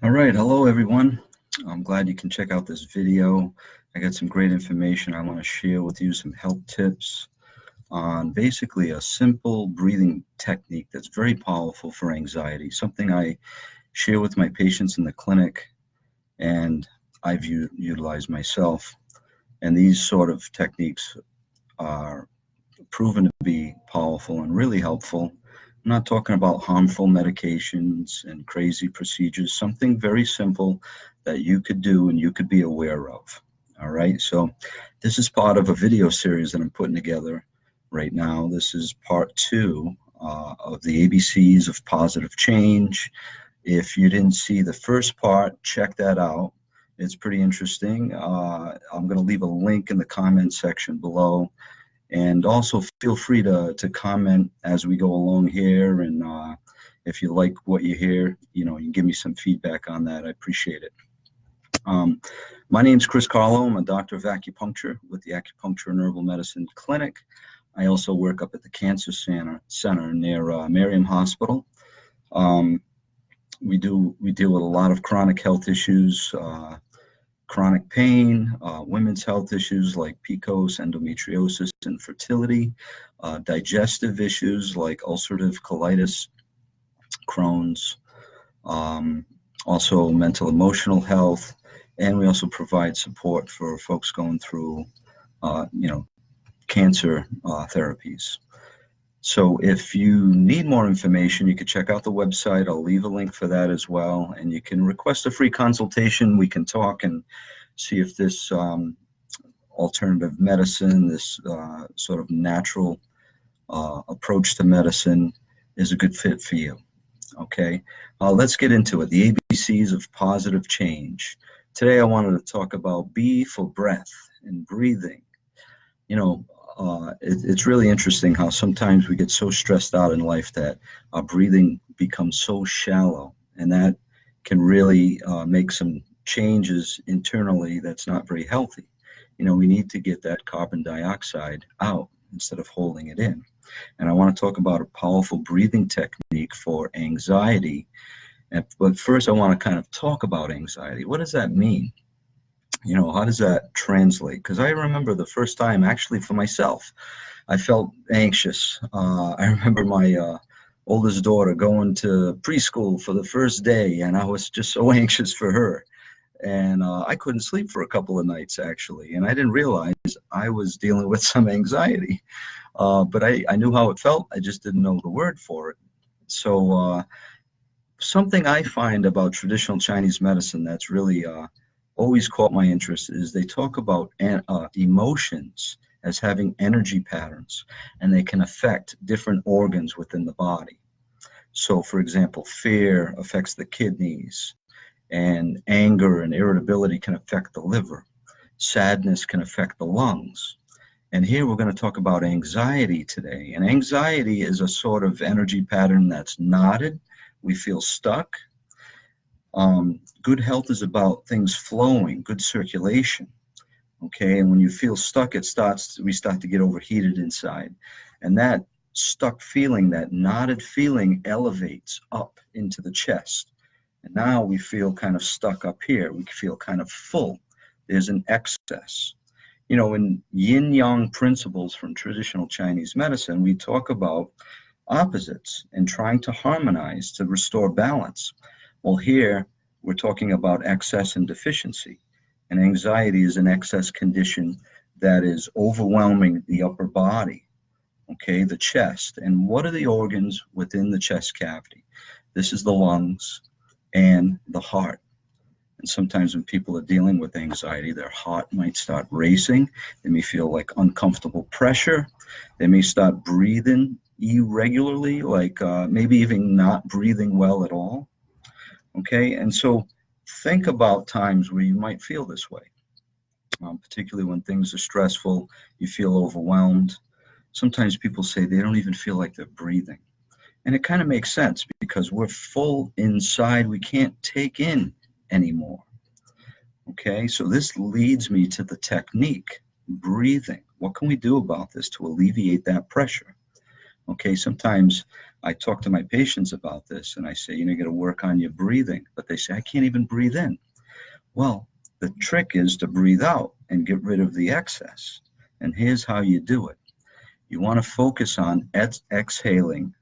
All right, hello everyone. I'm glad you can check out this video. I got some great information I want to share with you, some health tips on basically a simple breathing technique that's very powerful for anxiety, something I share with my patients in the clinic and I've utilized myself. And these sort of techniques are proven to be powerful and really helpful. I'm not talking about harmful medications and crazy procedures, something very simple that you could do and you could be aware of. All right, so this is part of a video series that I'm putting together right now. This is part two of the ABCs of positive change. If you didn't see the first part, check that out. It's pretty interesting. I'm going to leave a link in the comment section below. And also feel free to comment as we go along here. And if you like what you hear, you can give me some feedback on that. I appreciate it. My name's Carlo. I'm a doctor of acupuncture with the Acupuncture and Herbal Medicine Clinic. I also work up at the Cancer Center near Merriam Hospital. We deal with a lot of chronic health issues, chronic pain, women's health issues like PCOS, endometriosis, infertility, digestive issues like ulcerative colitis, Crohn's, also mental emotional health, and we also provide support for folks going through, cancer therapies. So if you need more information, you can check out the website. I'll leave a link for that as well. And you can request a free consultation. We can talk and see if this alternative medicine, this sort of natural approach to medicine is a good fit for you. Okay, let's get into it. The ABCs of positive change. Today I wanted to talk about B for breath and breathing. It's really interesting how sometimes we get so stressed out in life that our breathing becomes so shallow, and that can really make some changes internally that's not very healthy. We need to get that carbon dioxide out instead of holding it in. And I want to talk about a powerful breathing technique for anxiety. But first, I want to kind of talk about anxiety. What does that mean? How does that translate? Because I remember the first time, actually for myself, I felt anxious. I remember my oldest daughter going to preschool for the first day, and I was just so anxious for her. And I couldn't sleep for a couple of nights, actually. And I didn't realize I was dealing with some anxiety. But I knew how it felt. I just didn't know the word for it. So something I find about traditional Chinese medicine that's really always caught my interest is they talk about emotions as having energy patterns, and they can affect different organs within the body. So, for example, fear affects the kidneys, and anger and irritability can affect the liver. Sadness can affect the lungs. And here we're going to talk about anxiety today. And anxiety is a sort of energy pattern that's knotted. We feel stuck. Good health is about things flowing, good circulation. Okay, and when you feel stuck, we start to get overheated inside. And that stuck feeling, that knotted feeling elevates up into the chest. And now we feel kind of stuck up here. We feel kind of full. There's an excess. In yin-yang principles from traditional Chinese medicine, we talk about opposites and trying to harmonize to restore balance. Well, here we're talking about excess and deficiency. And anxiety is an excess condition that is overwhelming the upper body, okay, the chest. And what are the organs within the chest cavity? This is the lungs and the heart. And sometimes when people are dealing with anxiety, their heart might start racing. They may feel like uncomfortable pressure. They may start breathing irregularly, like maybe even not breathing well at all. Okay, and so think about times where you might feel this way, particularly when things are stressful, you feel overwhelmed. Sometimes people say they don't even feel like they're breathing. And it kind of makes sense because we're full inside. We can't take in anymore. Okay, so this leads me to the technique, breathing. What can we do about this to alleviate that pressure? Okay, sometimes I talk to my patients about this and I say, you got to work on your breathing. But they say, I can't even breathe in. Well, the trick is to breathe out and get rid of the excess. And here's how you do it. You want to focus on exhaling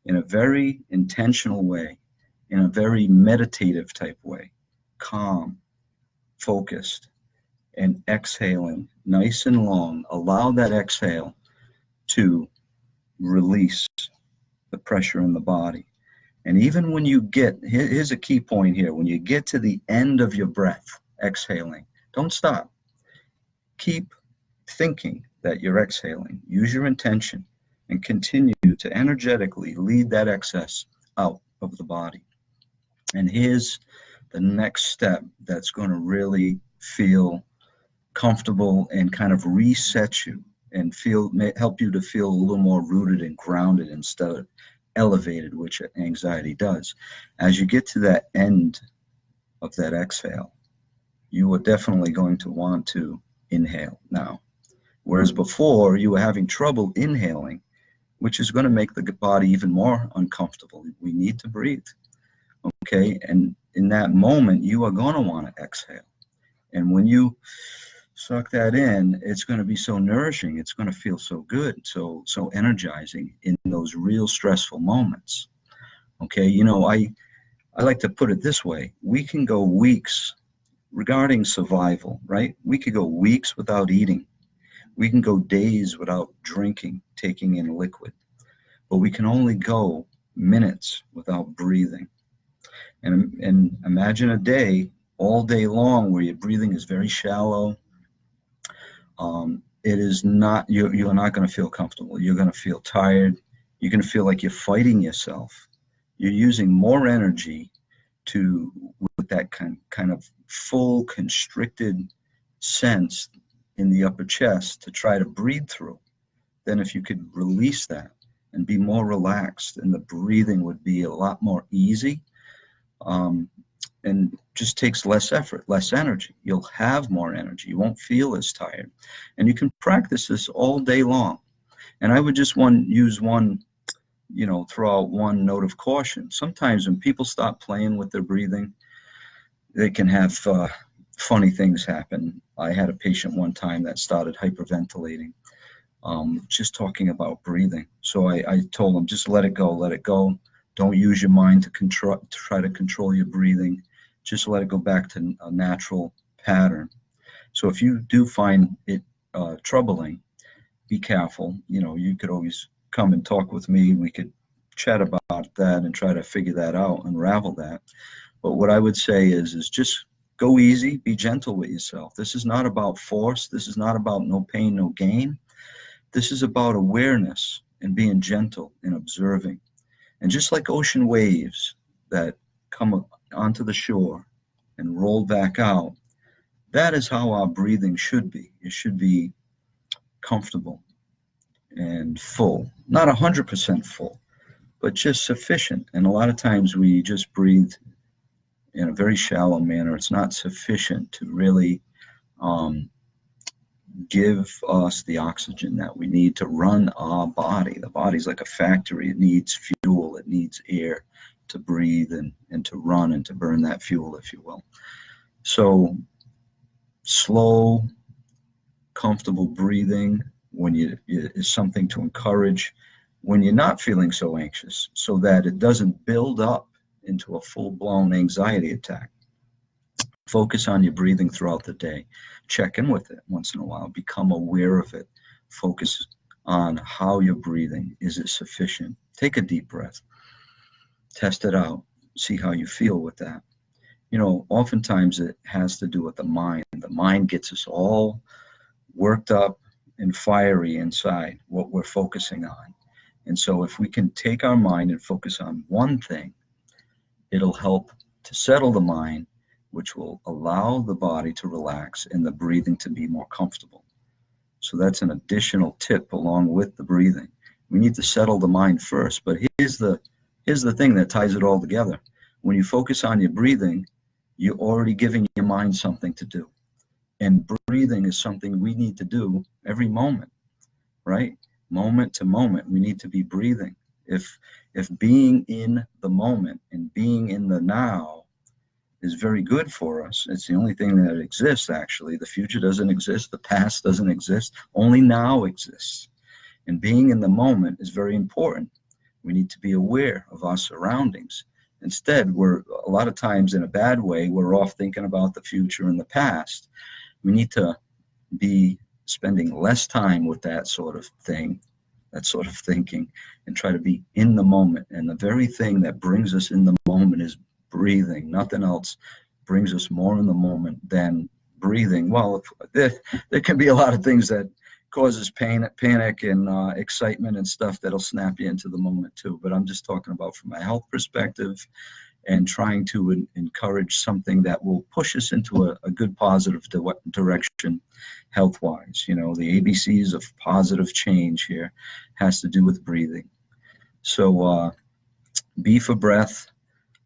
in a very intentional way, in a very meditative type way, calm, focused, and exhaling nice and long. Allow that exhale to release the pressure in the body. And even when you get, here's a key point here, when you get to the end of your breath, exhaling, don't stop. Keep thinking that you're exhaling. Use your intention and continue to energetically lead that excess out of the body. And here's the next step that's going to really feel comfortable and kind of reset you and help you to feel a little more rooted and grounded instead of elevated, which anxiety does. As you get to that end of that exhale, you are definitely going to want to inhale now. Whereas before you were having trouble inhaling, which is going to make the body even more uncomfortable. We need to breathe. Okay. And in that moment, you are going to want to exhale. And when you suck that in, it's going to be so nourishing. It's going to feel so good, so energizing in those real stressful moments. Okay. I like to put it this way. We can go weeks regarding survival, right? We could go weeks without eating. We can go days without drinking, taking in liquid, but we can only go minutes without breathing. And imagine a day, all day long, where your breathing is very shallow. It is not, you're not going to feel comfortable. You're going to feel tired. You're going to feel like you're fighting yourself. You're using more energy with that kind of full constricted sense in the upper chest to try to breathe through. Then if you could release that and be more relaxed, and the breathing would be a lot more easy, and just takes less effort, less energy. You'll have more energy. You won't feel as tired. And you can practice this all day long. And I would just use one, throw out one note of caution. Sometimes when people stop playing with their breathing, they can have funny things happen. I had a patient one time that started hyperventilating, just talking about breathing. So I told him, just let it go, let it go. Don't use your mind to try to control your breathing. Just let it go back to a natural pattern. So if you do find it troubling, be careful. You could always come and talk with me. We could chat about that and try to figure that out, unravel that. But what I would say is just go easy, be gentle with yourself. This is not about force. This is not about no pain, no gain. This is about awareness and being gentle and observing. And just like ocean waves that come onto the shore and roll back out, that is how our breathing should be. It should be comfortable and full. Not 100% full, but just sufficient. And a lot of times we just breathe in a very shallow manner. It's not sufficient to really give us the oxygen that we need to run our body. The body's like a factory. It needs fuel. It needs air to breathe and to run and to burn that fuel, if you will. So slow, comfortable breathing is something to encourage when you're not feeling so anxious, so that it doesn't build up into a full-blown anxiety attack. Focus on your breathing throughout the day. Check in with it once in a while. Become aware of it. Focus on how you're breathing. Is it sufficient? Take a deep breath. Test it out. See how you feel with that. Oftentimes it has to do with the mind. The mind gets us all worked up and fiery inside what we're focusing on. And so if we can take our mind and focus on one thing, it'll help to settle the mind, which will allow the body to relax and the breathing to be more comfortable. So that's an additional tip along with the breathing. We need to settle the mind first, but here's the thing that ties it all together. When you focus on your breathing, you're already giving your mind something to do. And breathing is something we need to do every moment, right? Moment to moment, we need to be breathing. If if being in the moment and being in the now is very good for us, it's the only thing that exists, actually. The future doesn't exist, the past doesn't exist, only now exists. And being in the moment is very important. We need to be aware of our surroundings. Instead, we're a lot of times, in a bad way, we're off thinking about the future and the past. We need to be spending less time with that sort of thing, that sort of thinking, and try to be in the moment. And the very thing that brings us in the moment is breathing. Nothing else brings us more in the moment than breathing. Well, there can be a lot of things that causes panic and excitement and stuff that'll snap you into the moment too. But I'm just talking about from a health perspective, and trying to encourage something that will push us into a good positive direction health-wise. You know, the ABCs of positive change here has to do with breathing. So B for breath,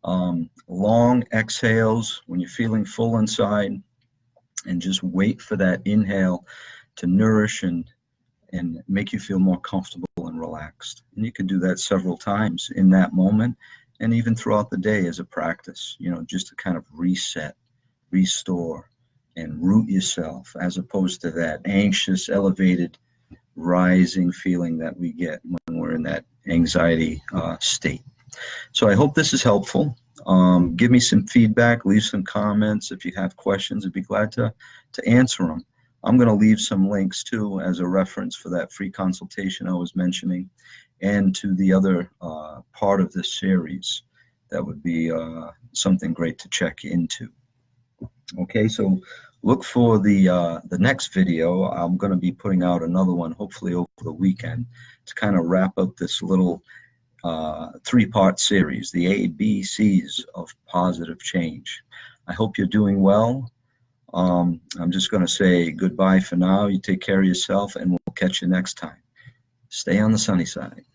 long exhales when you're feeling full inside, and just wait for that inhale to nourish and make you feel more comfortable and relaxed. And you can do that several times in that moment, and even throughout the day as a practice, you know, just to kind of reset, restore, and root yourself, as opposed to that anxious, elevated, rising feeling that we get when we're in that anxiety state. So I hope this is helpful. Give me some feedback, leave some comments. If you have questions, I'd be glad to answer them. I'm going to leave some links too as a reference for that free consultation I was mentioning, and to the other part of this series. That would be something great to check into. Okay, so look for the next video. I'm going to be putting out another one, hopefully over the weekend, to kind of wrap up this little three-part series, the ABCs of positive change. I hope you're doing well. I'm just going to say goodbye for now. You take care of yourself, and we'll catch you next time. Stay on the sunny side.